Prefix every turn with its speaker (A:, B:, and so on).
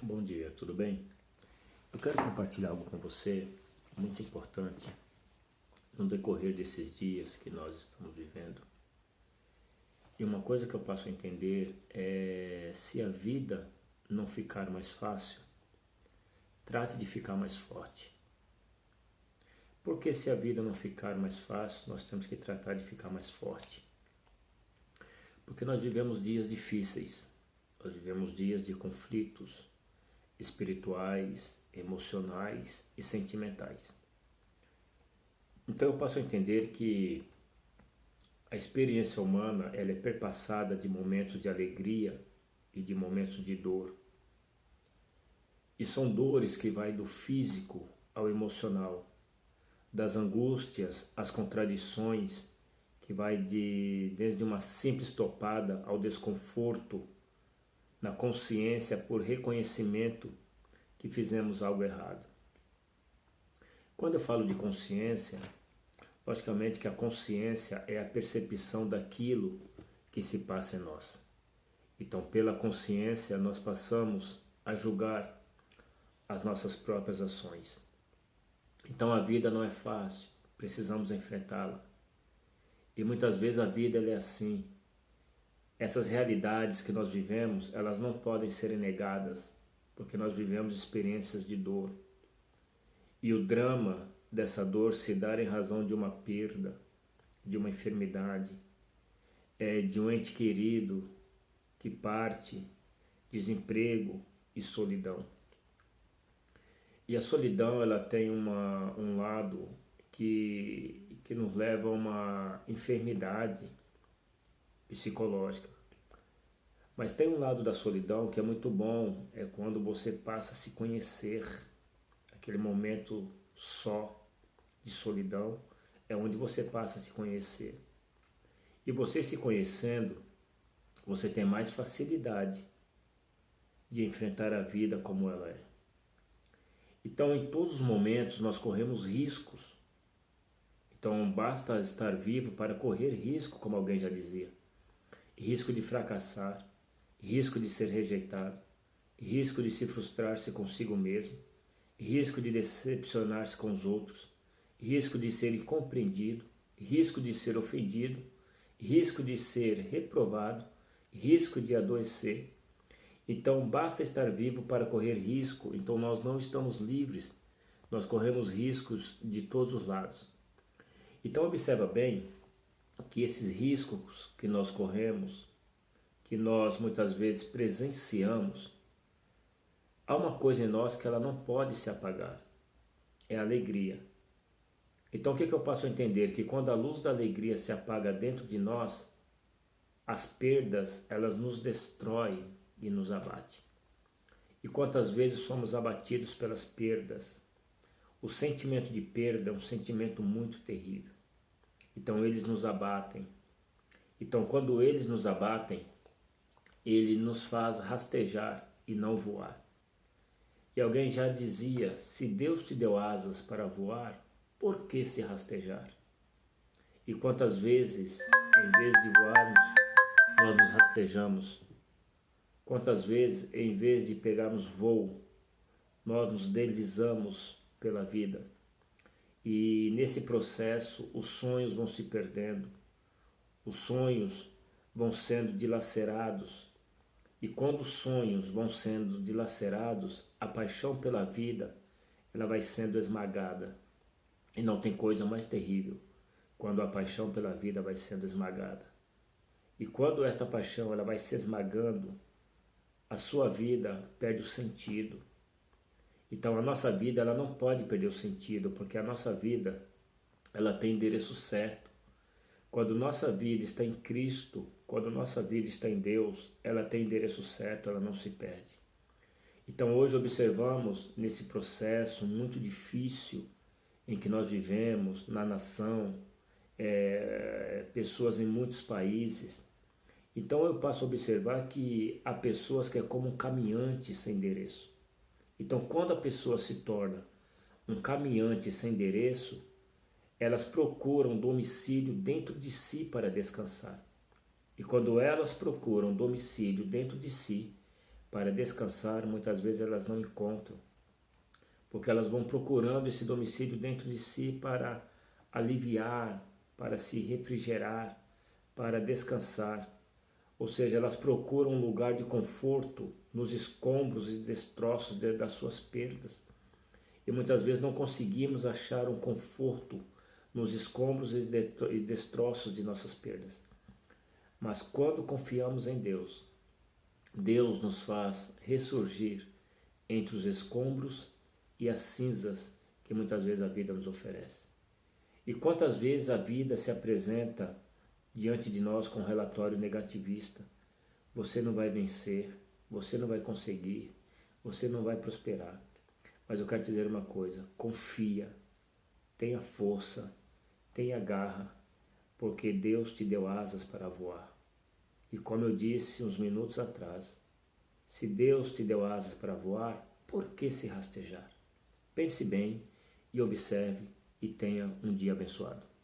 A: Bom dia, tudo bem? Eu quero compartilhar algo com você muito importante no decorrer desses dias que nós estamos vivendo. E uma coisa que eu passo a entender é: se a vida não ficar mais fácil, trate de ficar mais forte. Porque se a vida não ficar mais fácil, nós temos que tratar de ficar mais forte. Porque nós vivemos dias difíceis, nós vivemos dias de conflitos espirituais, emocionais e sentimentais. Então eu passo a entender que a experiência humana ela é perpassada de momentos de alegria e de momentos de dor. E são dores que vai do físico ao emocional, das angústias às contradições, que vai desde uma simples topada ao desconforto na consciência por reconhecimento que fizemos algo errado. Quando eu falo de consciência, logicamente que a consciência é a percepção daquilo que se passa em nós. Então, pela consciência, nós passamos a julgar as nossas próprias ações. Então, a vida não é fácil, precisamos enfrentá-la. E muitas vezes a vida ela é assim. Essas realidades que nós vivemos, elas não podem ser negadas, porque nós vivemos experiências de dor. E o drama dessa dor se dá em razão de uma perda, de uma enfermidade, de um ente querido que parte, desemprego e solidão. E a solidão ela tem um lado que nos leva a uma enfermidade psicológica. Mas tem um lado da solidão que é muito bom, é quando você passa a se conhecer. Aquele momento só de solidão é onde você passa a se conhecer. E você se conhecendo, você tem mais facilidade de enfrentar a vida como ela é. Então, em todos os momentos, nós corremos riscos. Então, basta estar vivo para correr risco, como alguém já dizia. Risco de fracassar, risco de ser rejeitado, risco de se frustrar-se consigo mesmo, risco de decepcionar-se com os outros, risco de ser incompreendido, risco de ser ofendido, risco de ser reprovado, risco de adoecer. Então, basta estar vivo para correr risco. Então, nós não estamos livres, nós corremos riscos de todos os lados. Então, observa bem que esses riscos que nós corremos, que nós muitas vezes presenciamos, há uma coisa em nós que ela não pode se apagar, é a alegria. Então o que eu posso entender? Que quando a luz da alegria se apaga dentro de nós, as perdas elas nos destroem e nos abatem. E quantas vezes somos abatidos pelas perdas? O sentimento de perda é um sentimento muito terrível. Então eles nos abatem. Então quando eles nos abatem, ele nos faz rastejar e não voar. E alguém já dizia, se Deus te deu asas para voar, por que se rastejar? E quantas vezes, em vez de voarmos, nós nos rastejamos? Quantas vezes, em vez de pegarmos voo, nós nos deslizamos pela vida? E nesse processo, os sonhos vão se perdendo, os sonhos vão sendo dilacerados. E quando os sonhos vão sendo dilacerados, a paixão pela vida ela vai sendo esmagada. E não tem coisa mais terrível quando a paixão pela vida vai sendo esmagada. E quando esta paixão ela vai se esmagando, a sua vida perde o sentido. Então a nossa vida ela não pode perder o sentido, porque a nossa vida ela tem endereço certo. Quando nossa vida está em Cristo, quando nossa vida está em Deus, ela tem endereço certo, ela não se perde. Então hoje observamos nesse processo muito difícil em que nós vivemos, na nação, pessoas em muitos países. Então eu passo a observar que há pessoas que é como um caminhante sem endereço. Então quando a pessoa se torna um caminhante sem endereço, elas procuram domicílio dentro de si para descansar. E quando elas procuram domicílio dentro de si para descansar, muitas vezes elas não encontram, porque elas vão procurando esse domicílio dentro de si para aliviar, para se refrigerar, para descansar. Ou seja, elas procuram um lugar de conforto nos escombros e destroços das suas perdas. E muitas vezes não conseguimos achar um conforto nos escombros e destroços de nossas perdas. Mas quando confiamos em Deus, Deus nos faz ressurgir entre os escombros e as cinzas que muitas vezes a vida nos oferece. E quantas vezes a vida se apresenta diante de nós com um relatório negativista: você não vai vencer, você não vai conseguir, você não vai prosperar. Mas eu quero te dizer uma coisa: confia, tenha força, tenha garra, porque Deus te deu asas para voar. E como eu disse uns minutos atrás, se Deus te deu asas para voar, por que se rastejar? Pense bem e observe e tenha um dia abençoado.